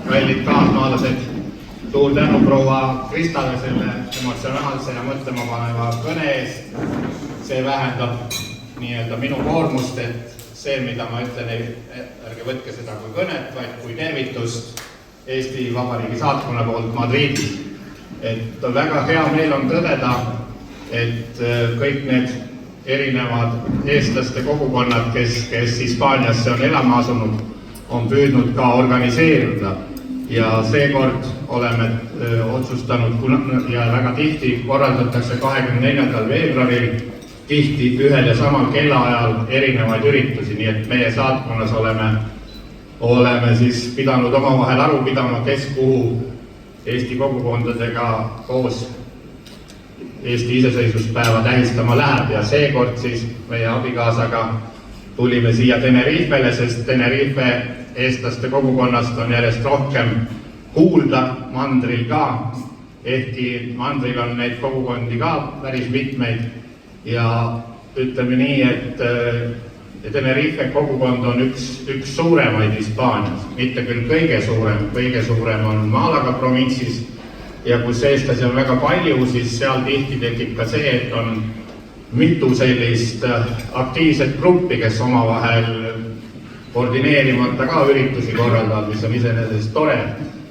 kallid kaasmaalased, suur tänu proua Kristale selle emotsionaalse ja mõtlema paneva kõne eest. See vähendab nii-öelda minu koormust, et see, mida ma ütlen, ärge võtke seda kui kõnet, vaid kui tervitust Eesti Vabariigi saatkonna poolt Madridis. Et väga hea meel on tõdeda, et kõik need erinevad eestlaste kogukonnad, kes Hispaaniasse on elama asunud, on püüdnud ka organiseeruda. Ja seekord oleme otsustanud, ja väga tihti korraldatakse 24. veebruaril tihti ühel ja samal kellaajal erinevaid üritusi, nii et meie saatkonnas oleme siis pidanud omavahel aru pidama, kes kuhu Eesti kogukondadega koos Eesti iseseisvuspäeva tähistama läheb ja seekord siis meie abikaasaga tulime siia Tenerifele, sest Tenerife eestlaste kogukonnast on järjest rohkem kuulda mandril ka, ehkki mandril on neid kogukondi ka päris mitmeid ja ütleme nii, et Tenerife kogukond on üks suuremaid Hispaanias, mitte küll kõige suurem on Malaga provintsis ja kus eestlasi on väga palju, siis seal tihti tekib ka see, et on mitu sellist aktiivset gruppi, kes omavahel koordineerimata ka üritusi korraldavad, mis on iseenesest tore,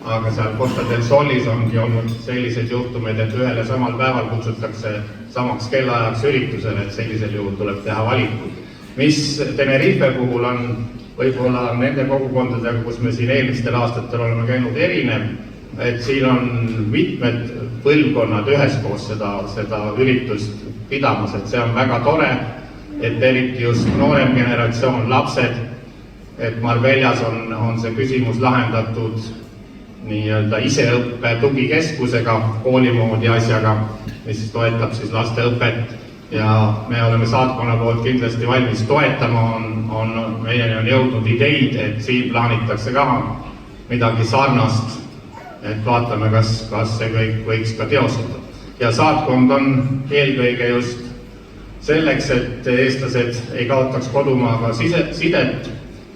aga seal Costa del Solis ongi olnud sellised juhtumid, et ühel ja samal päeval kutsutakse samaks kellaajaks üritusele, et sellisel juhul tuleb teha valikud. Mis Tenerife puhul on võib-olla nende kogukondadega, kus me siin eelmistel aastatel oleme käinud erinev, et siin on mitmed põlvkonnad üheskoos seda üritust pidamas, et see on väga tore, et eriti just noorem generatsioon, lapsed, et Marbellas on see küsimus lahendatud nii-öelda iseõppe tugikeskusega, kooli moodi asjaga, mis toetab siis laste õpet ja me oleme saatkonna poolt kindlasti valmis toetama, meieni on jõudnud ideid, et siin plaanitakse ka midagi sarnast, et vaatame, kas see kõik võiks ka teostada. Ja saatkond on eelkõige just selleks, et eestlased ei kaotaks kodumaaga sidet.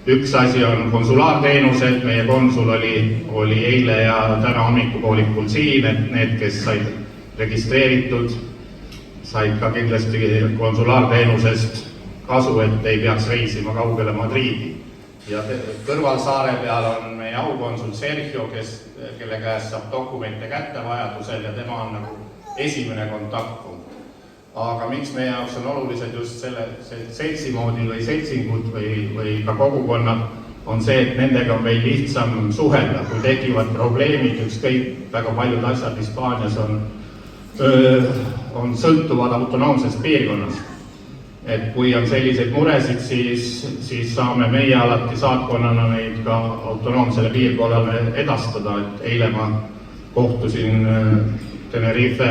Üks asi on konsulaarteenused, meie konsul oli eile ja täna hommikupoolikul siin, et need, kes said registreeritud, said ka kindlasti konsulaarteenusest kasu, et ei peaks reisima kaugele Madriidi. Ja kõrvalsaare peal on meie aukonsul Sergio, kelle käest saab dokumente kätte vajadusel ja tema on nagu esimene kontaktpunkt. Aga miks meie jaoks on olulised just seltsimoodi või seltsingud või ka kogukonnad, on see, et nendega on meil lihtsam suhelda, kui tekivad probleemid, ükskõik väga paljud asjad Hispaanias on sõltuvad autonoomsest piirkonnast. Et kui on selliseid muresid, siis saame meie alati saatkonnana neid ka autonoomsele piirkonnale edastada, et eile ma kohtusin Tenerife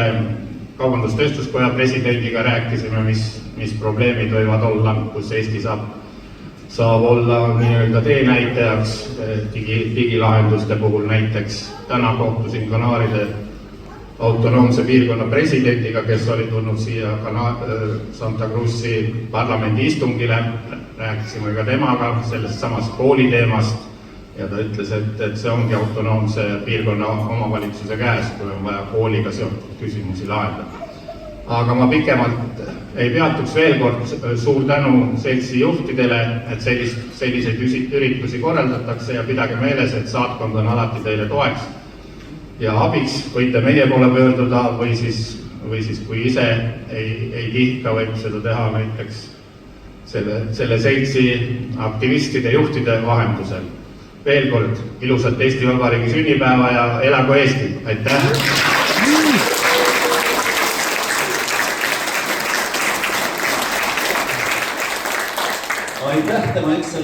kaubandustööstuskoja presidendiga, rääkisime, mis probleemid võivad olla, kus Eesti saab olla nii-öelda teenäitajaks digilahenduste puhul näiteks. Täna kohtusin Kanaaride autonoomse piirkonna presidendiga, kes oli tulnud siia Santa Cruzi parlamendi istungile, rääkisime ka temaga sellest samast kooli teemast ja ta ütles, et see ongi autonoomse piirkonna omavalitsuse käes, kui on vaja kooliga seotud küsimusi lahendada. Aga ma pikemalt ei peatuks veel kord, suur tänu seltsi juhtidele, et selliseid üritusi korraldatakse ja pidage meeles, et saatkond on alati teile toeks ja abiks, võite meie poole pöörduda või siis kui ise ei tihka, võib seda teha näiteks selle seltsi aktivistide juhtide vahendusel. Veel kord ilusat Eesti Vabariigi sünnipäeva ja elagu Eesti! Aitäh! Aitäh, tema ekstsellents!